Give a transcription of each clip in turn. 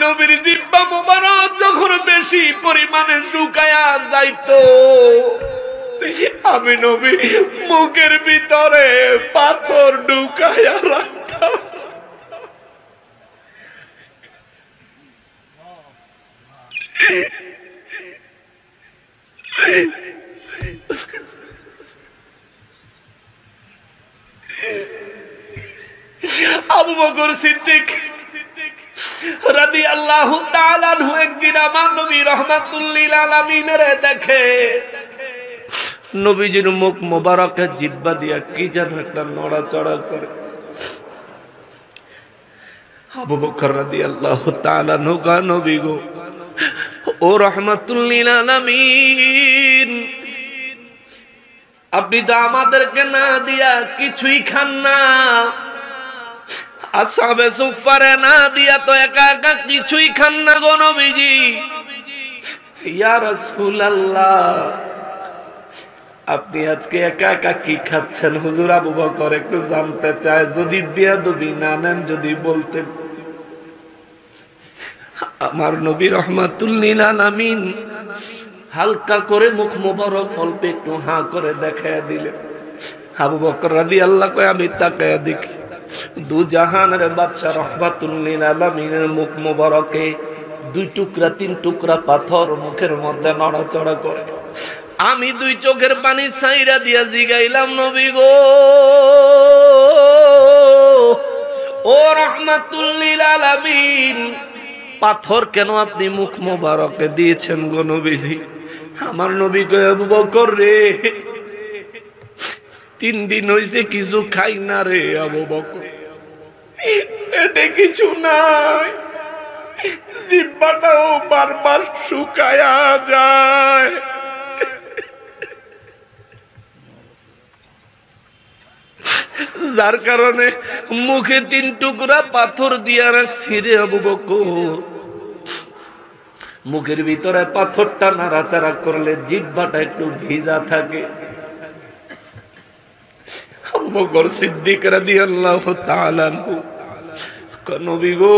নবীর জিহ্বা মোবারক যখন বেশি পরিমাণে শুকায়া যাইতো, আমি নবী মুখের ভিতরে পাথর ঢুকায়া রাখতাম। আবু বকর সিদ্দিক রাদিয়াল্লাহু তাআলা আনহু একদিন আমার নবী রাহমাতুল লিল আলামিনের দেখে নবীজির মুখ মোবারকে জিহ্বা দিয়া কি যেন একটা নড়াচড়া করে। আবু বকর রাদিয়াল্লাহু তাআলা আনহু কয়, নবী গো, ও রাহমাতুল লিল আলামিন, আপনি তো আমাদেরকে না দিয়া কিছুই খান না, আসহাবে সুফফারে না দিয়া তো একা একা কিছুই খান না গো নবীজি। ইয়া রাসূলুল্লাহ, আপনি আজকে একা একা কি খাচ্ছেন? হুজুর আবু বকর একটু জানতে চায়, যদি বেয়াদবি না নেন যদি বলতেন। আমার নবী রাহমাতুল লিল আলামিন হালকা করে মুখ মোবারক অল্প একটু হা করে দেখায় দিলেন। আবু বকর রাদিয়াল্লাহু কয়, আমি তাকায় দেখি দু জাহানের বাদশা রাহমাতুল লিল আলামিনের মুখ মোবারকে দুই টুকরা তিন টুকরা পাথর মুখের মধ্যে নড়াচড়া করে। আমি দুই চোখের পানি ছাইরা দিয়া জিগাইলাম, নবী গো, ও রাহমাতুল লিল আলামিন, পাথর কেন আপনি মুখ মোবারকে দিয়েছেন গো নবীজি? আমার নবী কয়, আবু বকর রে, 3 দিন হইছে কিছু খাই না রে আবু বকর, এটা কিছু নাই, জিহ্বাটাও বারবার শুকায়া যায়। যার কারণে মুখে 3 টুকরা পাথর দিয়া রাখছি রে আবু বকর। মুখের ভিতরে পাথরটা নাড়াচাড়া করলে জিহ্বাটা একটু ভিজা থাকে। আবু বকর সিদ্দিক রাদিয়াল্লাহু তাআলা আনহু, নবী গো,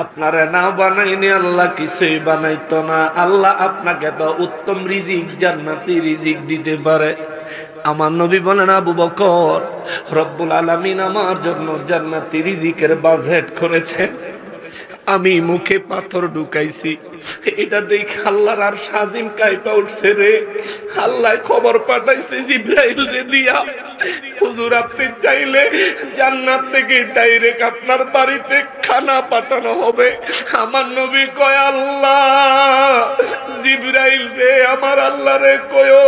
আপনারা না বানাইনি আল্লাহ কিছুই বানাইতো না। আল্লাহ আপনাকে তো উত্তম রিজিক, জান্নাতি রিজিক দিতে পারে। আমার নবী বলেন, আবু বকর, রব্বুল আলামিন আমার জন্য জান্নাতি রিজিকের বাজেট করেছেন, আমি মুখে পাথর ঢুকাইছি, এটা দেখে আল্লাহর আর সাজিম কাইপা উঠছে রে। আল্লাহ খবর পাঠাইছে জিবরাইল রে দিয়া, হুজুর আপনি চাইলে জান্নাত থেকে ডাইরেক্ট আপনার বাড়িতে খানা পাঠানো হবে। আমার নবী কয়, আল্লাহ, জিবরাইল রে, আমার আল্লাহ রে কয়ো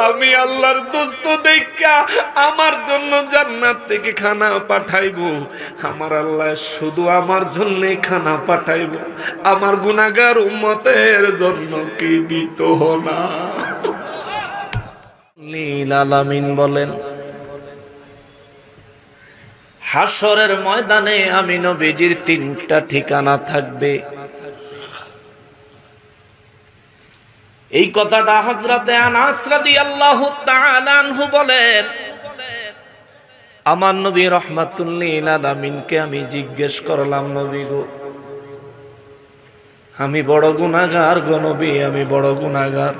আমি আল্লাহর দোস্ত দেখা আমার জন্য জান্নাত থেকে খানা পাঠাইবো। আমার আল্লাহ শুধু আমার জন্য খানা পাঠাইবো, আমার গুনাহগার উম্মতের জন্য কি দিত না? লীল আলামিন বলেন, হাশরের ময়দানে আমি নবীজির 3টা ঠিকানা থাকবে। এই কথাটা হযরতে আনাস রাদিয়াল্লাহু তাআলা আনহু বলেন, আমার নবী রাহমাতুল লিল আলামিনকে আমি জিজ্ঞেস করলাম, নবী গো, আমি বড় গুনাহগার গো নবী, আমি বড় গুনাহগার,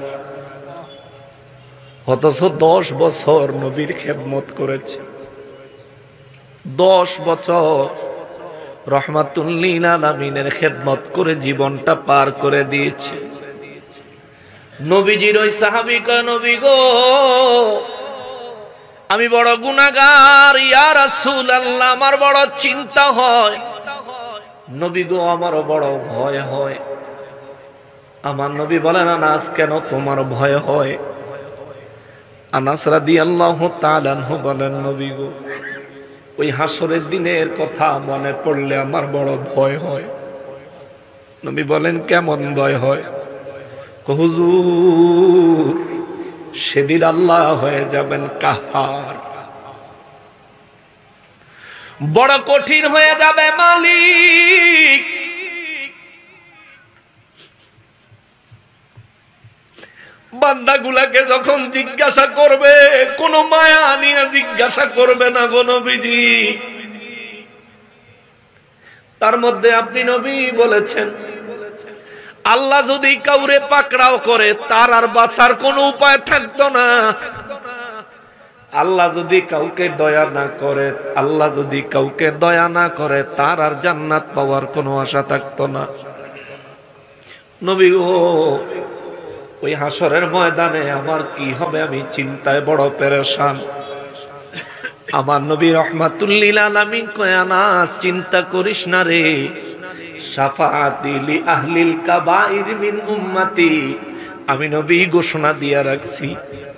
অথচ 10 বছর নবীর খেদমত করেছি, 10 বছর রাহমাতুল লিল আলামিনের খেদমত করে জীবনটা পার করে দিয়েছি। নবীজির ওই সাহাবী কয়, নবী গো, আমি বড় গুনাহগার, ইয়া রাসূলুল্লাহ, আমার বড় চিন্তা হয়, নবী গো, আমার বড় ভয় হয়। আমার নবী বলেন, আনাস, কেন তোমার ভয় হয়? আনাস রাদিয়াল্লাহু তাআলা আনহু বলেন, নবী গো, ওই হাসরের দিনের কথা মনে পড়লে আমার বড় ভয় হয়। নবী বলেন, কেমন ভয় হয়? হুজুর, সেদিন আল্লাহ হয়ে যাবেন কাহার, বড় কঠিন হয়ে যাবে মালিক। বান্দাগুলাকে যখন জিজ্ঞাসা করবে, কোন মায়া নিয়ে জিজ্ঞাসা করবে না গো নবীজি, তার মধ্যে আপনি নবী বলেছেন, আল্লাহ যদি কাউরে পাকড়াও করে তার আর বাঁচার কোনো উপায় থাকতো না। আল্লাহ যদি কাউকে দয়া না করে, আল্লাহ যদি কাউকে দয়া না করে, তার আর জান্নাত পাওয়ার কোনো আশা থাকতো না। নবী গো, ওই হাসরের ময়দানে আমার কি হবে আমি চিন্তায় বড় পেরেশান। আমার নবী রাহমাতুল লিল আলামিন কয়, আনাস চিন্তা করিস না রে, শাফাআতি লি আহলিল কাবাইর মিন উম্মতি, আমি নবী ঘোষণা দিয়া রাখছি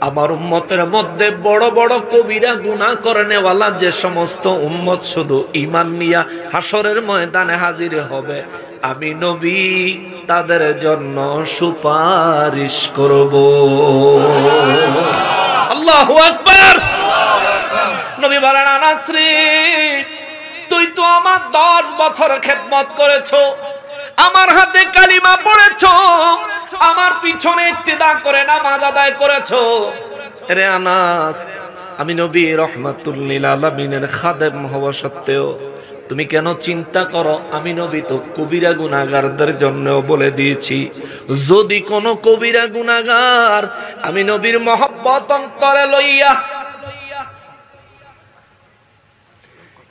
আমার উম্মতের মধ্যে বড় বড় কবিরা গুনাহ করেনেওয়ালা যে সমস্ত উম্মত শুধু ঈমান নিয়া হাসরের ময়দানে হাজির হবে, আমি নবী তাদের জন্য সুপারিশ করব। আল্লাহু আকবার। নবী বলেন, আনাস রে, তুই তো আমার 10 বছর খেদমত করেছো, আমার হাতে কালিমা পড়েছো, আমার পিছনে ইক্তিদা করে নামাজ আদায় করেছো। রে আনাস, আমি নবী রাহমাতুল লিল আলামিনের খাদেম হওয়া সত্ত্বেও তুমি কেন চিন্তা করো? আমি নবী তো কবিরা গুনাহগারদের জন্য বলে দিয়েছি, যদি কোন কবিরা গুনাহগার আমি নবীর মহব্বত অন্তরে লইয়া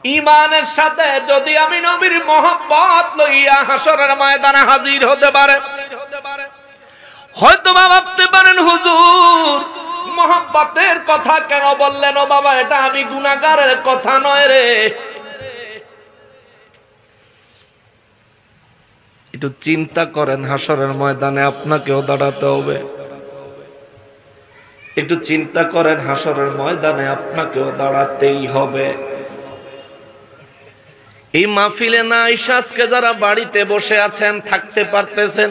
ঈমানের সাথে যদি আমি নবীর মহব্বত লইয়া হাসরের ময়দানে হাজির হতে পারে, হয়তো বা ভাবতে পারেন হুজুর মহব্বতের কথা কেন বললেন? ও বাবা, এটা আমি গুনাহগারের কথা নয় রে। একটু চিন্তা করেন, হাসরের ময়দানে আপনাকেও দাঁড়াতে হবে। একটু চিন্তা করেন, হাসরের ময়দানে আপনাকেও দাঁড়াতেই হবে। এই মাহফিলে না আইসা আজকে যারা বাড়িতে বসে আছেন, থাকতে পারতেছেন,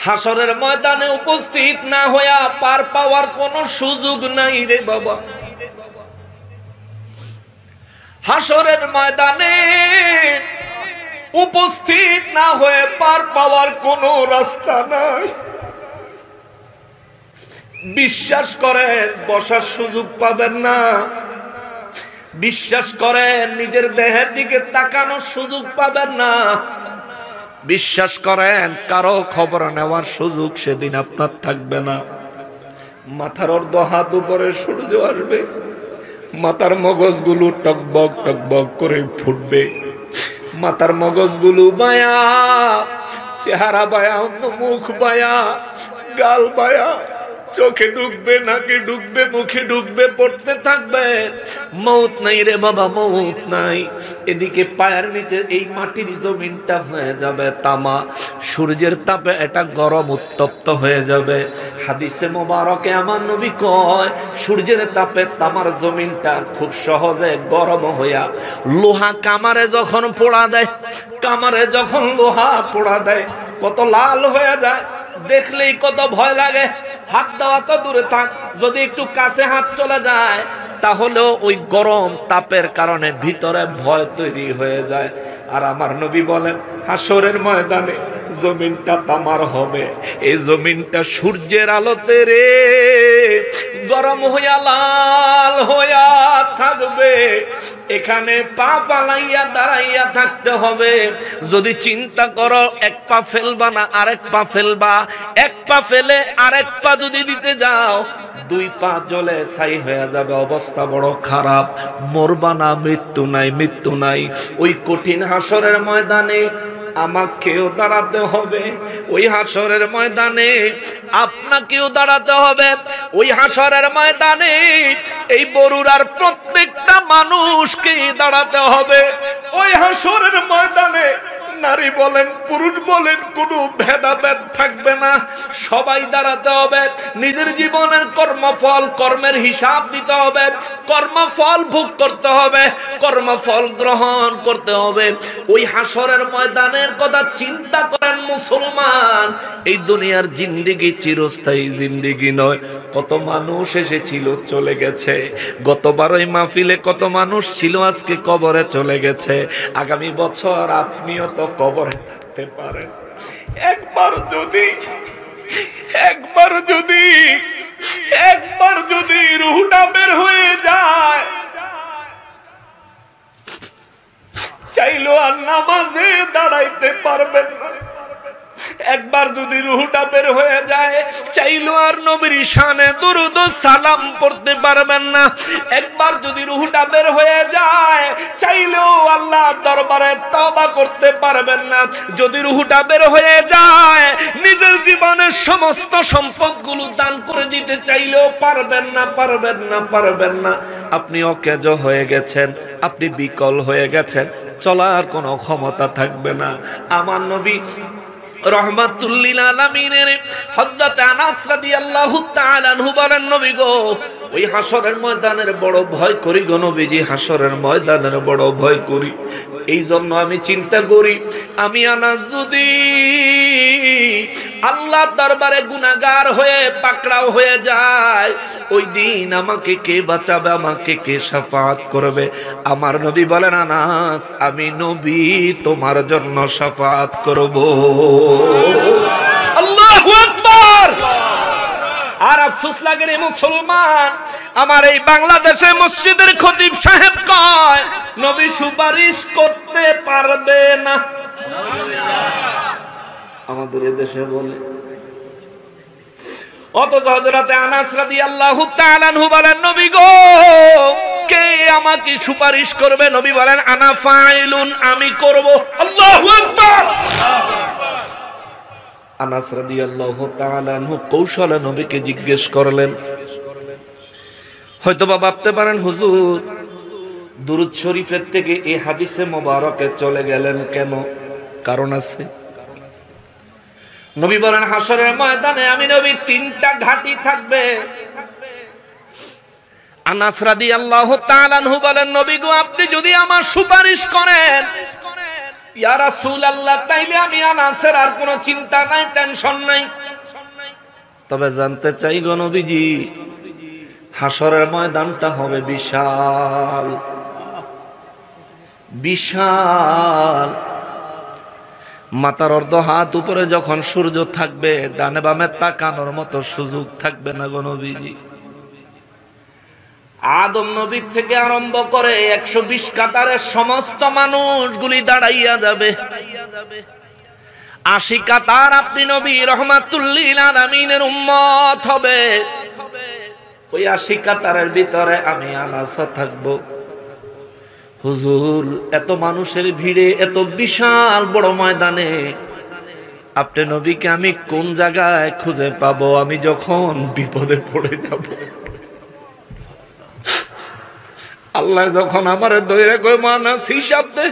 হাসরের ময়দানে উপস্থিত না হইয়া পার পাওয়ার কোনো সুযোগ নাই রে বাবা। হাসরের ময়দানে উপস্থিত না হয়ে পার পাওয়ার কোনো রাস্তা নাই। বিশ্বাস করেন, বসার সুযোগ পাবেন না। বিশ্বাস করেন, নিজের দেহের দিকে তাকানোর সুযোগ পাবেন না। বিশ্বাস করেন, কারো খবর নেওয়ার সুযোগ সেদিন আপনার থাকবে না। মাথার অর্ধ হাত উপরে সূর্য আসবে, মাথার মগজগুলো টকবক টকবক করে ফুটবে, মাথার মগজগুলো বায়া, চেহারা বায়া, মুখ বায়া, গাল বায়া, চোখে ঢুকবে, নাকে ঢুকবে, মুখে ঢুকবে, পড়তে থাকবে। মৌত নাই রে বাবা, মৌত নাই। এদিকে পায়ের নিচে এই মাটির জমিনটা হয়ে যাবে তামা, সূর্যের তাপে এটা গরম উত্তপ্ত হয়ে যাবে। হাদিসে মোবারকে আমার নবী কয়, সূর্যের তাপে তামার জমিনটা খুব সহজে গরম হইয়া লোহা কামারে যখন পোড়া দেয়, কামারে যখন লোহা পোড়া দেয় কত লাল হয়ে যায়, দেখলেই কত ভয় লাগে। হাত দেওয়া তো দূরে থাক, যদি একটু কাছে হাত চলে যায় তাহলেও ওই গরম তাপের কারণে ভিতরে ভয় তৈরি হয়ে যায়। আর আমার নবী বলেন, হাসরের ময়দানে জমিনটা তামার হবে, এই জমিনটা সূর্যের আলোতে রে গরম হইয়া লাল হইয়া থাকবে। এখানে পা পালাইয়া দাঁড়াইয়া থাকতে হবে। যদি চিন্তা করো, এক পা ফেলবা না আরেক পা ফেলবা, এক পা ফেলে আরেক পা যদি দিতে যাও, 2 পা জলে ছাই হয়ে যাবে, অবস্থা বড় খারাপ। মরবা না, মৃত্যু নাই, মৃত্যু নাই। ওই কঠিন হাসরের ময়দানে আমাকেও দাঁড়াতে হবে, ওই হাসরের ময়দানে আপনাকেও দাঁড়াতে হবে। ওই হাসরের ময়দানে এই বরুড়ার প্রত্যেকটা মানুষকে দাঁড়াতে হবে। ওই হাসরের ময়দানে নারী বলেন পুরুষ বলেন কোনো ভেদাভেদ থাকবে না, সবাই দাঁড়াতে হবে। নিজের জীবনের কর্মফল, কর্মের হিসাব দিতে হবে, কর্মফল ভোগ করতে হবে, কর্মফল গ্রহণ করতে হবে। ওই হাসরের ময়দানের কথা চিন্তা করেন মুসলমান। এই দুনিয়ার জিন্দেগি চিরস্থায়ী জিন্দেগি নয়। কত মানুষ এসেছিল, চলে গেছে। গতবার ওই মাহফিলে কত মানুষ ছিল, আজকে কবরে চলে গেছে। আগামী বছর আপনিও তো কবরে থাকতে পারেন। একবার যদি রুহটা বের হয়ে যায়, দাঁড়াইতে পারবেন না। একবার যদি রূহটা বের হয়ে যায় চাইলো আর নবীর শানে দুরূদ ও সালাম পড়তে পারবেন না। একবার যদি রূহটা বের হয়ে যায় চাইলেও আল্লাহর দরবারে তওবা করতে পারবেন না। যদি রূহটা বের হয়ে যায় নিজের জীবনের সমস্ত সম্পদগুলো দান করে দিতে চাইলেও পারবেন না, পারবেন না, পারবেন না। আপনি অকেজ হয়ে গেছেন, আপনি বিকল হয়ে গেছেন, চলার কোনো ক্ষমতা থাকবে না। আমার নবী রহমাতুল লিল আলামিনের হযরত আনাস রাদিয়াল্লাহু তাআলা আনহু বলেন, নবী গো ওই হাসরের ময়দানের বড় ভয় করি গো নবীজি, হাসরের ময়দানের বড় ভয় করি। এই জন্য আমি চিন্তা করি আমি আনাস যদি আল্লাহর দরবারে গুনাহগার হয়ে পাকড়াও হয়ে যায় ওই দিন আমাকে কে বাঁচাবে, আমাকে কে শাফাআত করবে? আমার নবী বলেন, আনাস আমি নবী তোমার জন্য শাফাআত করব। আল্লাহু আকবার। আর আফসোস লাগে রে মুসলমান, আমার এই বাংলাদেশে মসজিদের খতিব সাহেব কয় নবী সুপারিশ করতে পারবে না। আমাদের এদেশে বলে, অথচ হযরত আনাস রাদিয়াল্লাহু তাআলা আনহু বলেন, নবী গো কে আমাকে সুপারিশ করবে? নবী বলেন, আনা ফাইলুন, আমি করব। আল্লাহু আকবার। আনাস রাদিয়াল্লাহু তাআলা আনহু কৌশলে নবীকে জিজ্ঞেস করলেন। হয়তোবা ভাবতে পারেন হুজুর দুরূদ শরীফের থেকে এই হাদিসে মোবারকে চলে গেলেন কেন? কারণ আছে। নবী বলেন, হাসরের ময়দানে আমি নবী তিনটা ঘাঁটি থাকবে। আনাস রাদিয়াল্লাহু তাআলা আনহু বলেন, নবী গো আপনি যদি আমার সুপারিশ করেন ইয়া রাসূলুল্লাহ তাইলে আমি আনাসের আর কোনো চিন্তা নাই, টেনশন নাই। তবে জানতে চাই গো নবীজি হাসরের ময়দানটা হবে বিশাল বিশাল। মাথার অর্ধ হাত উপরে যখন সূর্য থাকবে ডানে বামে তাকানোর মতো সুযোগ থাকবে না গো নবীজি। আদম নবী থেকে আরম্ভ করে 120 কাতারের সমস্ত মানুষগুলি দাঁড়াইয়া যাবে। 80 কাতার আপনি নবী রহমাতুল লিল আলামিনের উম্মত হবে। ওই 80 কাতারের ভিতরে আমি আনাস থাকবো। হুজুর এত মানুষের ভিড়ে এত বিশাল বড় ময়দানে আপনি নবীকে আমি কোন জায়গায় খুঁজে পাবো আমি যখন বিপদে পড়ে যাব? আল্লাহ যখন আমারে ধরে কই আনাস হিসাব দে,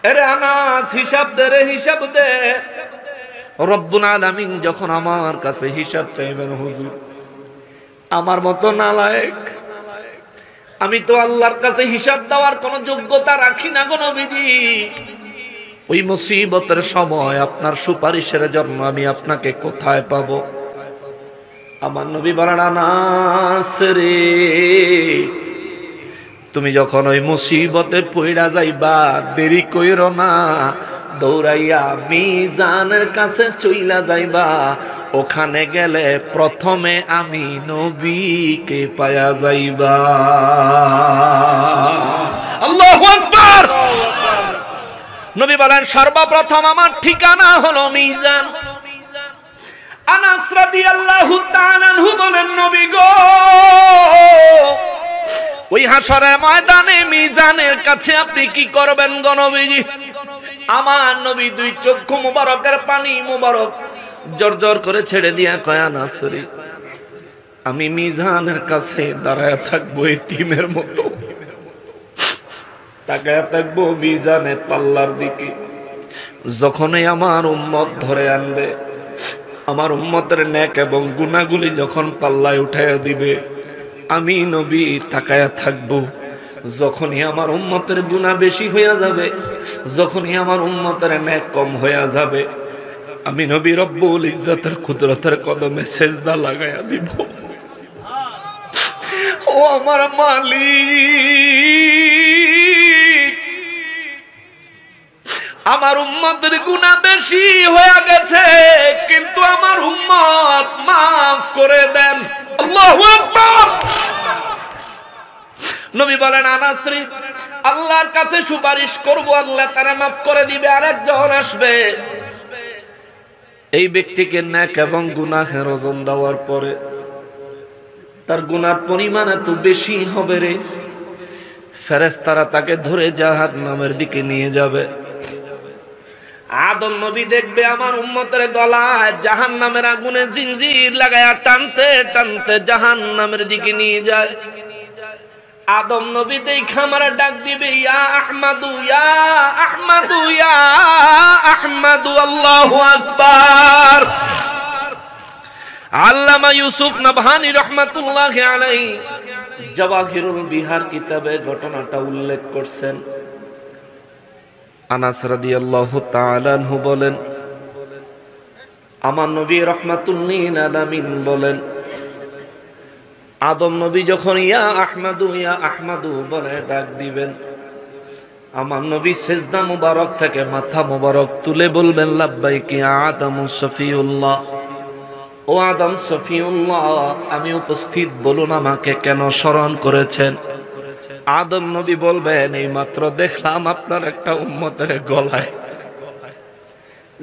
আরে আনাস হিসাব দে রে, হিসাব দে। রব্বুল আলামিন যখন আমার কাছে হিসাব চাইবেন, হুজুর আমার মতো নালায়েক আমি তো আল্লাহর কাছে হিসাব দেওয়ার কোন যোগ্যতা রাখি না গো নবীজি। ওই মুসিবতের সময় আপনার সুপারিশের জন্য আমি আপনাকে কোথায় পাবো? আমার নবী বলেন, আনাস রে তুমি যখন ওই মুসিবতে পইড়া যাইবা দেরি কইরো না, দৌড়াইয়া মিজানের কাছে চইলা যাইবা। ওখানে গেলে প্রথমে আমি নবীকে পায়া যাইবা। আল্লাহু আকবার। নবী বলেন, সর্বপ্রথম আমার ঠিকানা হলো মিজান। আনাস রাদিয়াল্লাহু তাআলা আনহু বলেন, নবী গো ওই হাসরের ময়দানে মিজানের কাছে আপনি কি করবেন গো নবীজি? আমার নবী দুই চক্ষু মুবারকের পানি মুবারক জর্জর করে ছেড়ে দিয়া কয়, আনাস রে আমি মিজানের কাছে দাঁড়ায় থাকবো এতিমের মতো, তাকায় থাকবো মিজানের পাল্লার দিকে। যখনই আমার উম্মত ধরে আনবে, আমার উম্মতের নেক এবং গুনাহগুলি যখন পাল্লায় উঠাইয়া দিবে, আমি নবী তাকায়া থাকবো। যখনই আমার উম্মতের গুনাহ বেশি হইয়া যাবে, যখনই আমার উম্মতের নেক কম হইয়া যাবে, আমি নবী রব্বুল ইজ্জতের কুদরতের কদমে সেজদা লাগাইয়া দিব। ও আমার মালিক, আমার উম্মতের গুনাহ বেশি হয়ে গেছে, কিন্তু আমার উম্মত মাফ করে দেন। আল্লাহু আকবার। নবী বলেন, আনাস রে আল্লাহর কাছে সুপারিশ করব, আল্লাহ তারা মাফ করে দিবে। আরেকজন আসবে, এই ব্যক্তিকে নেক এবং গুনাহের ওজন দেওয়ার পরে তার গুনার পরিমাণ এত বেশি হবে রে, ফেরেশতারা তাকে ধরে জাহান্নামের দিকে নিয়ে যাবে। আদম নবী দেখবে আমার উম্মতের গলায় জাহান্নামের আগুনে জিঞ্জির লাগায়া টানতে টানতে জাহান্নামের দিকে নিয়ে যায়। আদম নবী দেখে আমার ডাক দিবে, ইয়া আহমাদু ইয়া আহমাদু ইয়া আহমাদু, আল্লাহু আকবার। আল্লামা ইউসুফ নবহানী রহমাতুল্লাহি আলাইহি জাওয়াহিরুল বিহার কিতাবে ঘটনাটা উল্লেখ করছেন। আনাস রাদিয়াল্লাহু তাআলা আনহু বলেন, আমার নবী রাহমাতুল লিল আলামিন বলেন, আদম নবী যখন ইয়া আহমাদু বলে ডাক দিবেন, আমার নবী সিজদা মুবারক থেকে মাথা মুবারক তুলে বলবেন, লাব্বাইক ইয়া আদম শফিউল্লাহ, ও আদম শফিউল্লাহ, আমি উপস্থিত, বলুন আমাকে কেন স্মরণ করেছেন? আদম নবী বলবেন, এই মাত্র দেখলাম আপনার একটা উম্মতের গলায়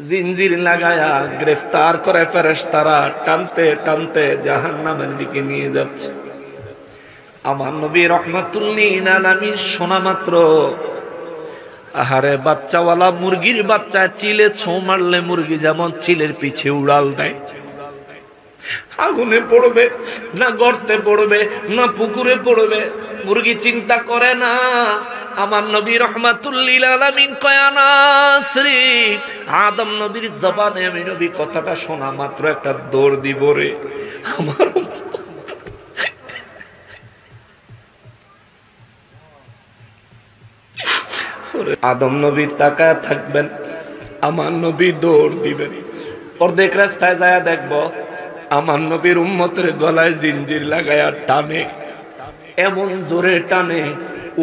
জিঞ্জির লাগায়া গ্রেফতার করে ফেরেশতারা টানতে টানতে জাহান্নামের দিকে নিয়ে যাচ্ছে। আমার নবী রাহমাতুল লিল আলামিন শোনা মাত্র, আহারে বাচ্চাওয়ালা মুরগির বাচ্চা চিলে ছো মারলে মুরগি যেমন চিলের পিছে উড়াল দেয়, আগুনে পড়বে না গর্তে পড়বে না পুকুরে পড়বে, মুরগি চিন্তা করে না। আমার নবী রাহমাতুল লিল আলামিন কয়, আনাস রে, আদম নবীর জবানে আমি নবী কথাটা শোনা মাত্র একটা দৌড় দিব রে। আমার আদম নবী তাকায় থাকবেন, আমার নবী দৌড় দিবেন। অর্ধেক রাস্তায় যায় দেখবো আমার নবীর উম্মতের গলায় জিঞ্জির লাগায়া টানে, এমন জোরে টানে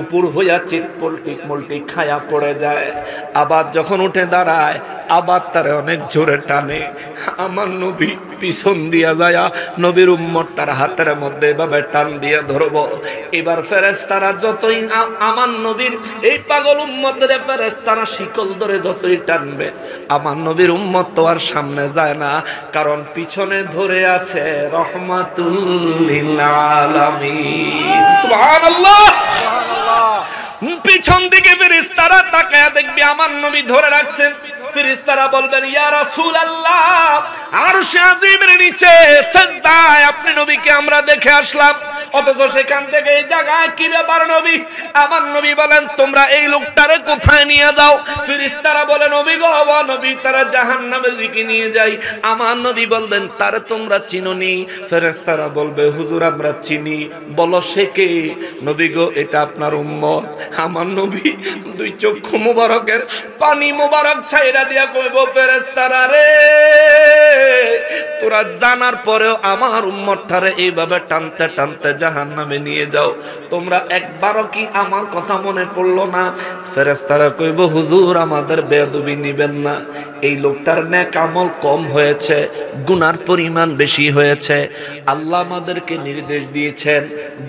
উপর হইয়া চিত পল্টি মল্টি খায়া পড়ে যায়। আবার যখন উঠে দাঁড়ায় আবার তারে অনেক জোরে টানে। আমার নবী পিছন দিয়া যায়া নবীর উম্মতটার হাতের মধ্যে এভাবে টান দিয়ে ধরব। এবার ফেরেশতারা যতই আমার নবীর এই পাগল উম্মতের ফেরেশতারা শিকল ধরে যতই টানবে, আমার নবীর উম্মত তো আর সামনে যায় না, কারণ পিছনে ধরে আছে রহমাতুল লিল আলামিন। সুবহানাল্লাহ। পিছন দিকে ফেরেশতারা তাকায়া দেখবে আমার নবী ধরে রাখছেন। ফেরেশতারা বলবেন, ইয়া রাসূলুল্লাহ, আরশে আজিমের নিচে সিজদায় আপনি নবীকে আমরা দেখে আসলাম, অথচ সেখান থেকে এই জায়গায় কি ব্যাপার নবী? আমার নবী বলেন, তোমরা এই লোকটারে কোথায় নিয়ে যাও? ফেরেশতারা বলেন, নবী গো, নবী তারা জাহান্নামের দিকে নিয়ে যাই। আমার নবী বলবেন, তারে তোমরা চিনোনি? ফেরেশতারা বলবে, হুজুর আমরা চিনি। বলো সে কে? নবী গো, এটা আপনার উম্মত। আমার নবী দুই চক্ষু মোবারকের পানি মোবারক ছাইরা দিয়া কইব, ফেরেশতারা রে, তোরা জানার পরেও আমার উম্মতটারে এইভাবে টানতে টানতে জাহান্নামে নিয়ে যাও, তোমরা একবারও কি আমার কথা মনে পড়লো না? ফেরেশতারা কইব, হুজুর আমাদের বেয়াদবি নিবেন না, এই লোকটার নেক আমল কম হয়েছে, গুনার পরিমাণ বেশি হয়েছে। আল্লাহ আমাদেরকে নির্দেশ দিয়েছেন,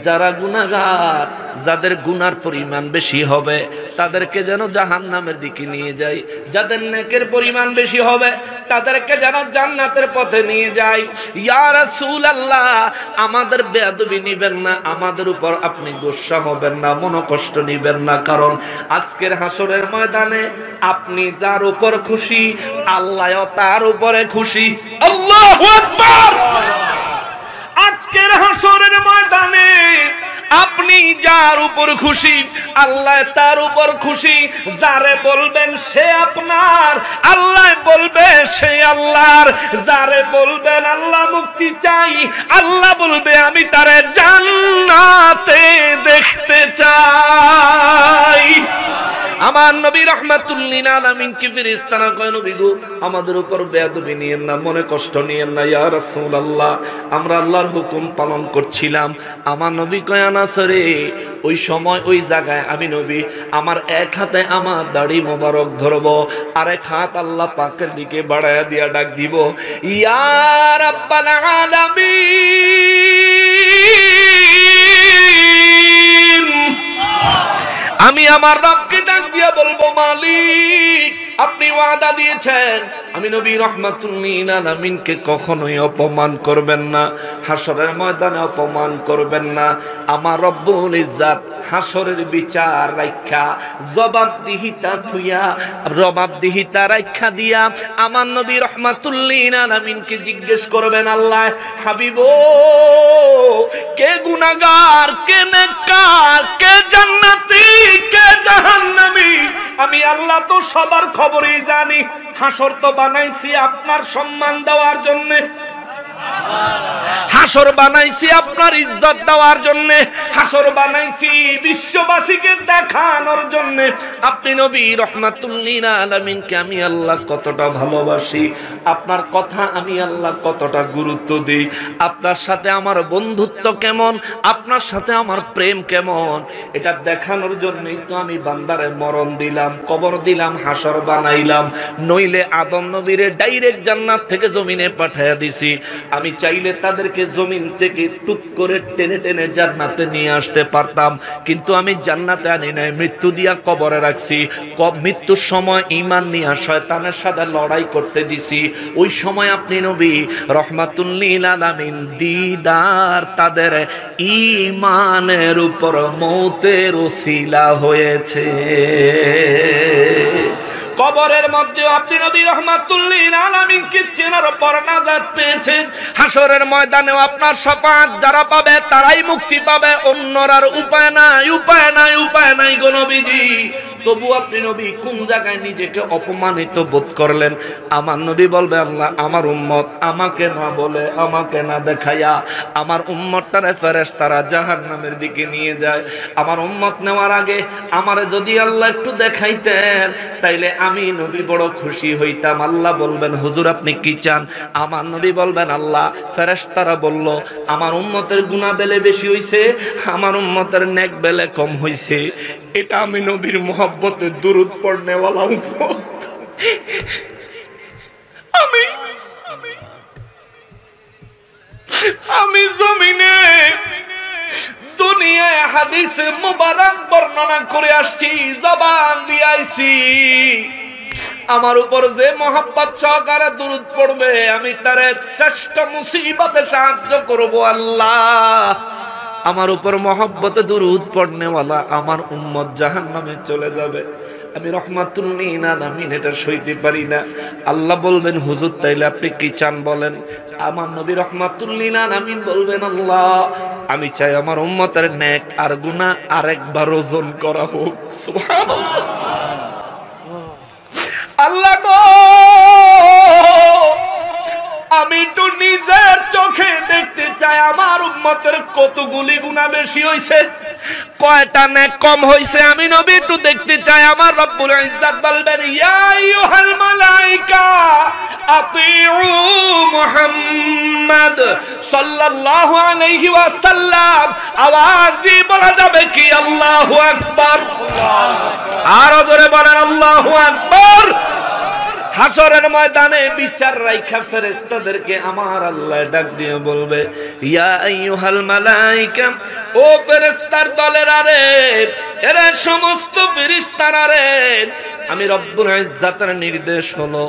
যারা গুনাহগার, যাদের গুনার পরিমাণ বেশি হবে তাদেরকে যেন জাহান্নামের দিকে নিয়ে যায়, যাদের নেকের পরিমাণ বেশি হবে তাদেরকে যেন জান্নাতের পথে নিয়ে যায়। ইয়া রাসূলুল্লাহ, আমাদের বেয়াদবি নিবেন না, আমাদের উপর আপনি গোসা হবেন না, মনোকষ্ট নিবেন না, কারণ আজকের হাসরের ময়দানে আপনি যার উপর খুশি আল্লাহও তার উপরে খুশি। আল্লাহু আকবার। আজকের হাসরের ময়দানে আপনি যার উপর খুশি আল্লাহ তার উপর খুশি, যারে বলবেন সে আপনার, আল্লাহ বলবে সে আল্লাহর, যারে বলবেন আল্লাহ মুক্তি চাই, আল্লাহ বলবে আমি তারে জান্নাতে দেখতে চাই। আমার নবী রাহমাতুল লিল আলামিন কি ফেরেশতারা কয়, নবী গো আমাদের উপর বেয়াদবি নিয়েন না, মনে কষ্ট নিয়েন না, ইয়া রাসূলুল্লাহ আমরা আল্লাহর হুকুম পালন করছিলাম। আমার নবী কয়, আনাস রে, ওই সময় ওই জায়গায় আমি নবী আমার এক হাতে আমার দাড়ি মোবারক ধরব, আর এক হাত আল্লাহ পাকের দিকে বাড়ায়া দিয়া ডাক দিব, ইয়া রাব্বাল আলামিন, আমি আমি আমার রবকে ডাক দিয়া বলবো, মালিক আপনি ওয়াদা দিয়েছেন আমি নবী রাহমাতুল লিল আলামিনকে কখনোই অপমান করবেন না, হাসরের ময়দানে অপমান করবেন না। আমার রব্বুল ইজ্জাত হাসরের বিচার রাখা জবাবদিহিতা রাখা দিয়া আমার নবী রাহমাতুল লিল আলামিনকে জিজ্ঞেস করবেন, আল্লাহ হাবিব কে গুনাহগার, কে নেককার, কে জান্নাতি, কে জাহান্নামী, আমি আল্লাহ তো সবার খবরই জানি। হাসর তো বানাইছি আপনার সম্মান দেওয়ার জন্য, হাসর বানাইছি আপনার ইজ্জত দেওয়ার জন্য, হাসর বানাইছি বিশ্ববাসীকে দেখানোর জন্য। আপনি নবী রাহমাতুল লিল আলামিনকে আমি আল্লাহ কতটা ভালোবাসি, আপনার কথা আমি আল্লাহ কতটা গুরুত্ব দিই, আপনার সাথে আমার বন্ধুত্ব কেমন, আপনার সাথে আমার প্রেম কেমন, এটা দেখানোর জন্যই তো আমি বান্দারে মরণ দিলাম, কবর দিলাম, হাসর বানাইলাম। নইলে আদম নবীরে ডাইরেক্ট জান্নাত থেকে জমিনে পাঠাইয়া দিছি। আমি চাইলে তাদেরকে জমিন থেকে টুক করে টেনে টেনে জান্নাতে নিয়ে আসতে পারতাম, কিন্তু আমি জান্নাতে আনি নাই, মৃত্যু দিয়া কবরে রাখছি। মৃত্যুর সময় ঈমান নিয়ে শয়তানের সাথে লড়াই করতে দিছি। ওই সময় আপনি নবী রাহমাতুল লিল আলামিন দিদার তাদের ঈমানের উপর মওতের ওসিলা হয়েছে। কবরের মধ্যে আপনি নবী রাহমাতুল লিল আলামিনকে চেনার পর নাজাত পেয়েছেন। হাসরের ময়দানেও আপনার শাফাআত যারা পাবে তারাই মুক্তি পাবে, অন্যরার উপায় নাই, উপায় নাই, উপায় নাই গো নবীজি। তবু আপনি নবী কোন জায়গায় নিজেকে অপমানিত বোধ করলেন? আমার নবী বলবে, আল্লাহ আমার উম্মত আমাকে না বলে, আমাকে না দেখাইয়া আমার উম্মতটারে ফেরেশতারা জাহান্নামের দিকে নিয়ে যায়। আমার উম্মত নেওয়ার আগে আমারে যদি আল্লাহ একটু দেখাইতেন তাইলে আমি নবী বড় খুশি হইতাম। আল্লাহ বলবেন, হুজুর আপনি কি চান? আমার নবী বলবেন, আল্লাহ ফেরেশতারা বলল আমার উম্মতের গুনাহ বেলে বেশি হইছে, আমার উম্মতের নেক বেলে কম হইছে। এটা আমি নবীর মোহাব্বতে দুরূদ পড়নেওয়ালা উম্মত। আমি জমিনে দুনিয়ায় হাদিস মুবারক বর্ণনা করে আসছি, জবান দিয়ে আইছি। আমার উপর যে মোহাব্বত সহকারে দুরূদ পড়বে আমি তারে শ্রেষ্ঠ মুসিবতে সাহায্য করব। আল্লাহ আমার উপর মোহাব্বতে দুরূদ পড়নেওয়ালা আমার উম্মত জাহান্নামে চলে যাবে, আমি রাহমাতুল লিল আলামিন এটা সইতে পারি না। আল্লাহ বলবেন, হুজুর তাইলে আপনি কি চান বলেন? আমার নবী রাহমাতুল লিল আলামিন বলবেন, আল্লাহ আমি চাই আমার উম্মতের নেক আর গুনাহ আরেকবার ওজন করা হোক। সুবহানাল্লাহ। আল্লাহ গো আমি তো নিজের চোখে দেখতে চাই আমার উম্মতের কতগুলি গুনাহ বেশি হইছে, কয়টা নেক কম হইছে। আমি নবী একটু দেখতে চাই। আমার রব্বুল ইজ্জত বলবেন, ইয়া আইয়ুহাল মালায়েকা আতিউ মুহাম্মদ সাল্লাল্লাহু আলাইহি ওয়াসাল্লাম। আওয়াজ দিয়ে বলা যাবে কি আল্লাহু আকবার? আরো জোরে বলেন আল্লাহু আকবার। হাসরের ময়দানে বিচার রাইখা ফেরেশতাদেরকে আমার আল্লাহ ডাক দিয়ে বলবে, ইয়া আইয়ুহাল মালায়েকা, ও ফেরেশতার দলেরা রে, এরা সমস্ত ফেরেশতারা রে, আমি রব্বুল ইজ্জাতের নির্দেশ হলো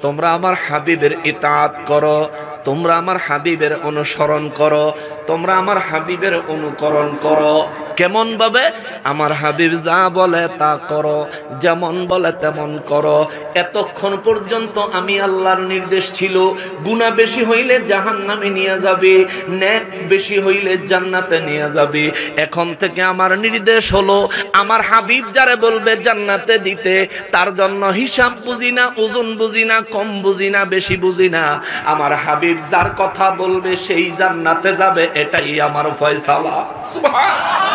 তোমরা আমার হাবিবের ইতাআত করো, তোমরা আমার হাবিবের অনুসরণ করো, তোমরা আমার হাবিবের অনুকরণ করো। কেমন ভাবে? আমার হাবিব যা বলে তা করো, যেমন বলে তেমন করো। এতক্ষণ পর্যন্ত আমি আল্লাহর নির্দেশ ছিল গুনাহ বেশি হইলে জাহান্নামে নিয়ে যাবে, নেক বেশি হইলে জান্নাতে নিয়ে যাবে। এখন থেকে আমার নির্দেশ হলো আমার হাবিব যারে বলবে জান্নাতে দিতে, তার জন্য হিসাব বুঝি না, ওজন বুঝি না, কম বুঝি না, বেশি বুঝি না। আমার হাবিব যার কথা বলবে সেই জান্নাতে যাবে, এটাই আমার ফয়সালা। সুবহানাল্লাহ।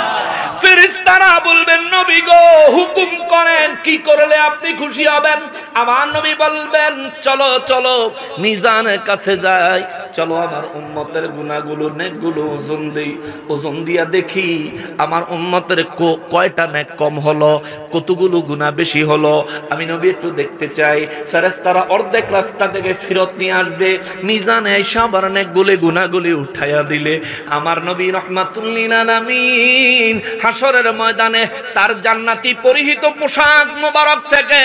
ফেরেশতারা বলবেন, নবী গো হুকুম করেন, কি করলে আপনি খুশি হবেন? আমার নবী বলবেন, চলো চলো মিজানের কাছে যাই, চলো আমার উম্মতের গুনাহগুলো নেকগুলো ওজন দেই, ওজন দিয়া দেখি আমার উম্মতের কয়টা নেক কম হলো, কতগুলো গুনাহ বেশি হলো। আমি নবী একটু দেখতে চাই। ফেরেশতারা অর্ধেক রাস্তা থেকে ফেরত নিয়ে আসবে, মিজানে আইসা আবার নেকগুলো গুনাহগুলি উঠাইয়া দিলে আমার নবী রাহমাতুল লিল আলামিন হাসরের ময়দানে তার জান্নাতি পরিহিত পোশাক মোবারক থেকে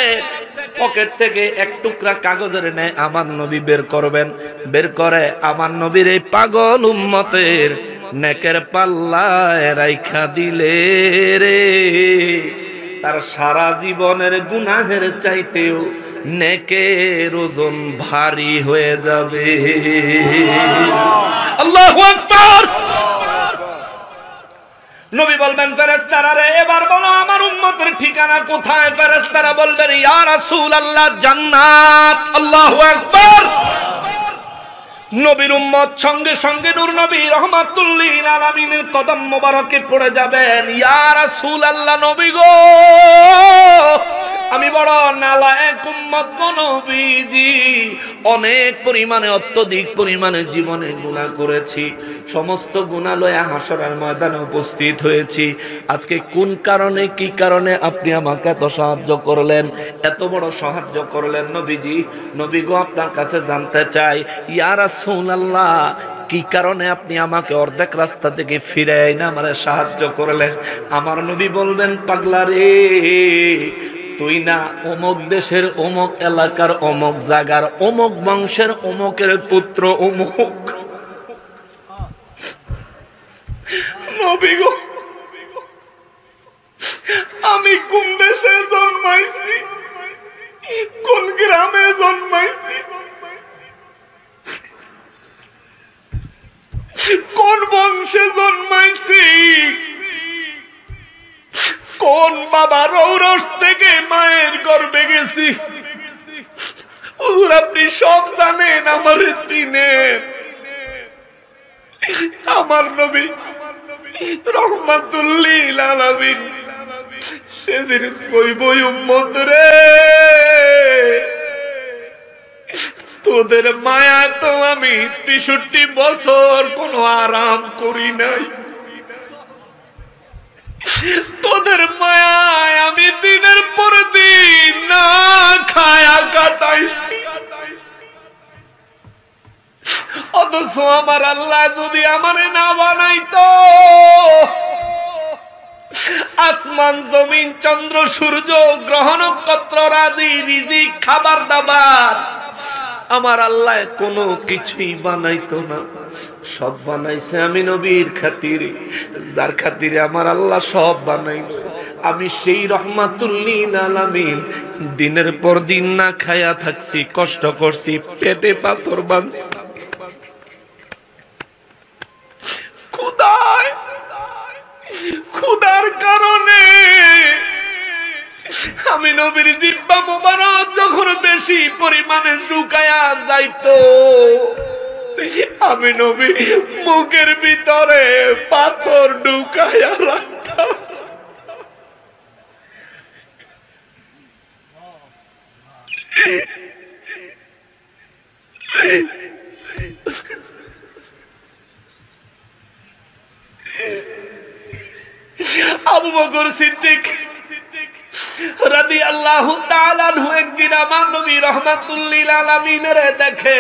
পকেট থেকে এক টুকরা কাগজের নেয় আমার নবী বের করবেন। বের করে আমার নবীর এই পাগল উম্মতের নেকের পাল্লায় রাইখা দিলে রে, তার সারা জীবনের গুনাহের চাইতেও নেকের ওজন ভারী হয়ে যাবে। আল্লাহু আকবার। নবী বলবেন ফেরেশতারা রে এবার বলো আমার উম্মতের ঠিকানা কোথায়? ফেরেশতারা বলবেন ইয়া রাসূলুল্লাহ জান্নাত। আল্লাহু আকবার। নবীর উম্মত সঙ্গে সঙ্গে নূর নবী রাহমাতুল লিল আলামিনের কদম মোবারকে পড়ে যাবেন। ইয়া রাসূলুল্লাহ নবী গো, আমি বড় নালায়েক উম্মত গো নবীজি, অনেক পরিমাণে অত্যধিক পরিমাণে জীবনে গুনাহ করেছি, সমস্ত গুনাহ লয়ে হাসরের ময়দানে উপস্থিত হয়েছি। আজকে কোন কারণে কি কারণে আপনি আমাকে এত সাহায্য করলেন, এত বড় সাহায্য করলেন নবীজি? নবী গো আপনার কাছে জানতে চাই ইয়া রাসূলুল্লাহ কি কারণে আপনি আমাকে অর্ধেক রাস্তা থেকে ফিরে আইনা আমারে সাহায্য করলেন? আমার নবী বলবেন পাগলা রে, তুই না অমুক দেশের অমুক এলাকার অমুক জায়গার অমুক বংশের অমুকের পুত্র অমুক। নবী গো আমি কোন দেশে জন্মাইছি, কোন গ্রামে জন্মাইছি, কোন বংশে জন্মাইছি, কোন বাবার ঔরস থেকে মায়ের গর্ভে গেছি, হুজুর আপনি সব জানেন, আমার চিনেন। আমার নবী রাহমাতুল লিল আলামিন সেদিন কইব উম্মত রে, তোদের মায়া তো আমি ৬৩ বছর কোনো আরাম করি নাই, তোদের মায়ায় আমি দিনের পর দিন না খায়া কাটাইছি। অথচ আমার আল্লাহ যদি আমারে না বানাইতো, আসমান জমিন চন্দ্র সূর্য গ্রহ নক্ষত্র রাজি রিজিক খাবার দাবার আমার আল্লাহ কোনো কিছুই বানাইতো না, সব বানাইছে আমি নবীর খাতিরে, যার খাতিরে আমার আল্লাহ সব বানাইছে। আমি সেই রাহমাতুল লিল আলামিন দিনের পর দিন না খায়া থাকছি, কষ্ট করছি, পেটে পাথর বাঁধছি, ক্ষুধার কারণে আমি নবীর জিহ্বা মোবারক যখন বেশি পরিমাণে শুকায়া যাইতো, আমি নবী মুখের ভিতরে পাথর ঢুকায়া রাখতাম। আবু বকর সিদ্দিক রাদিয়াল্লাহু তাআলা আনহু একদিন আমার নবী রাহমাতুল লিল আলামিনের দেখে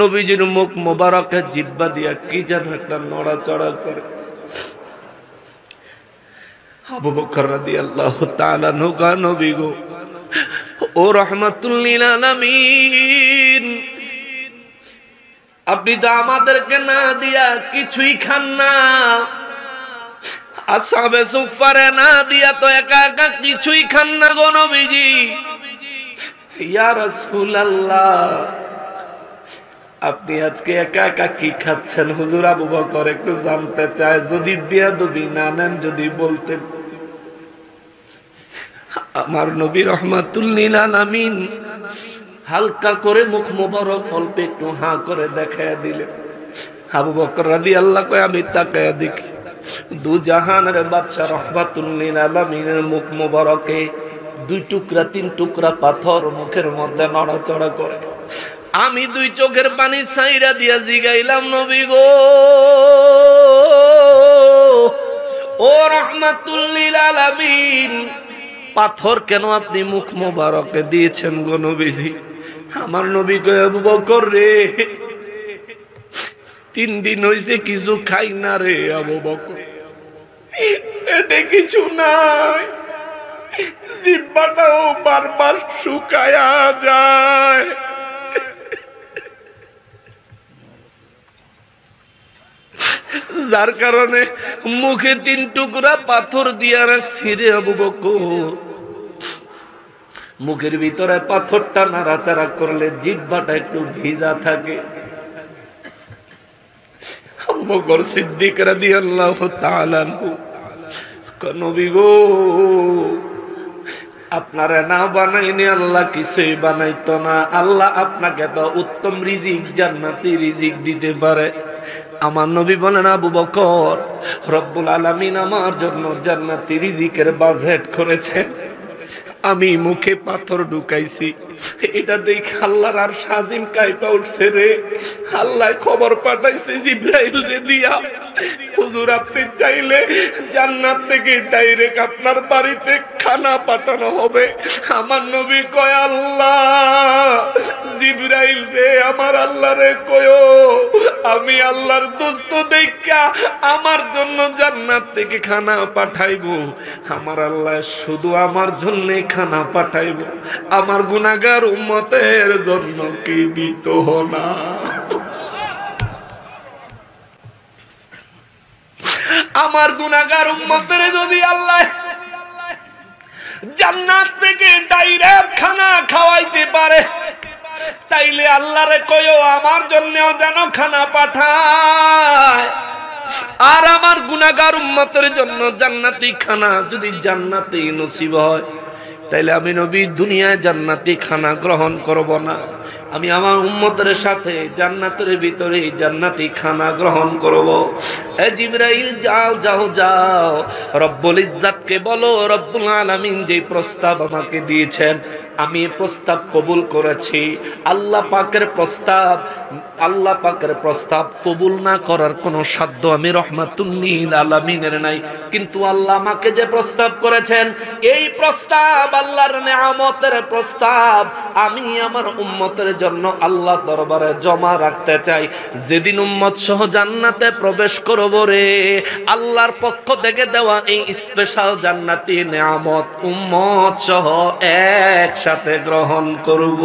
নবীজির মুখ মোবারকে জিহ্বা দিয়া কি যেন একটা নড়াচড়া করে। আবু বকর রাদিয়াল্লাহু তাআলা আনহু গো নবী গো, ও রাহমাতুল লিল আলামিন, আপনি তো আমাদেরকে না দিয়া কিছুই খান না, আসহাবে সুফফারে না দিয়া তো একা একা কিছুই খান না গো নবীজি। ইয়া রাসূলুল্লাহ আপনি আজকে একা একা কি খাচ্ছেন? হুজুর আবু বকর একটু জানতে চায়, যদি বেয়াদবি না নেন যদি বলতেন। আমার নবী রাহমাতুল লিল আলামিন হালকা করে মুখ মোবারক অল্প একটু হাঁ করে দেখায় দিলেন। আবু বকর রাদিয়াল্লাহু কয় আমি তাকায়া দেখি দু জাহানের বাদশা রাহমাতুল লিল আলামিনের মুখ মোবারকে 2 টুকরা 3 টুকরা পাথর মুখের মধ্যে নড়াচড়া করে। আমি দুই চোখের পানি ছাইরা দিয়া জিগাইলাম নবী গো ও রাহমাতুল লিল আলামিন, পাথর কেন আপনি মুখ মোবারকে দিয়েছেন গো নবীজি? আমার নবী কয় আবু বকর রে 3 দিন হইছে কিছু খাই না রে আবু বকর, এটা কিছু নাই, জিহ্বাটাও বারবার শুকায়া যায়। যার কারণে মুখে 3 টুকরা পাথর দিয়া রাখছি রে আবু বকর। মুখের ভিতরে পাথরটা নাড়াচাড়া করলে জিহ্বাটা একটু ভিজা থাকে। আবু বকর সিদ্দিক রাদিয়াল্লাহু তাআলা আনহু নবী গো আপনারে না বানাইনি আল্লাহ কিছুই বানাইতো না। আল্লাহ আপনাকে তো উত্তম রিজিক জান্নাতি রিজিক দিতে পারে। আমার নবী বলেন আবু বকর রব্বুল আলামিন আমার জন্য জান্নাতি রিজিকের বাজেট করেছেন, আমি মুখে পাথর ঢুকাইছি, এটা দেখে আল্লাহর আর সাজিম কাইপা উঠছে রে। আল্লাহ খবর পাঠাইছে জিব্রাইল রে দিয়া, হুজুর আপনি চাইলে জান্নাত থেকে ডাইরেক্ট আপনার বাড়িতে খানা পাঠানো হবে। আমার নবী কয় আল্লাহ জিব্রাইল রে আমার আল্লাহ রে কয়ো আমি আল্লাহর দোস্ত দেখা আমার জন্য জান্নাত থেকে খানা পাঠাইবো। আমার আল্লাহ শুধু আমার জন্য খানা পাঠাইবো, আমার গুনাহগার উম্মতের জন্য কি দিত না? আমার গুনাহগার উম্মতের যদি আল্লাহ জান্নাত থেকে ডাইরেক্ট খানা খাওয়াইতে পারে তাইলে আল্লাহরে কয়ো আমার জন্যও যেন খানা পাঠায়। আর আমার গুনাহগার উম্মতের জন্য জান্নাতি খানা যদি জান্নাতি নসিব হয় তাইলে আমি নবী দুনিয়ায় জান্নাতি খানা গ্রহণ করব না, আমি আমার উম্মতের সাথে জান্নাতের ভিতরে জান্নাতি খানা গ্রহণ করব। এ জিবরাইল যাও যাও যাও রব্বুল ইজ্জাতকে বলো রব্বুল আলামিন যে প্রস্তাব আমাকে দিয়েছেন আমি প্রস্তাব কবুল করেছি। আল্লাহ পাকের প্রস্তাব কবুল না করার কোনো সাধ্য আমি রহমাতুল লিল আলামিনের নাই, কিন্তু আল্লাহ আমাকে যে প্রস্তাব করেছেন এই প্রস্তাব আল্লাহর নেয়ামতের প্রস্তাব আমি আমার উম্মতের জন্য আল্লাহ দরবারে জমা রাখতে চাই। যেদিন উম্মত সহ জান্নাতে প্রবেশ করব রে আল্লাহর পক্ষ থেকে দেওয়া এই স্পেশাল জান্নাতি নেয়ামত উম্মত সহ একসাথে গ্রহণ করব।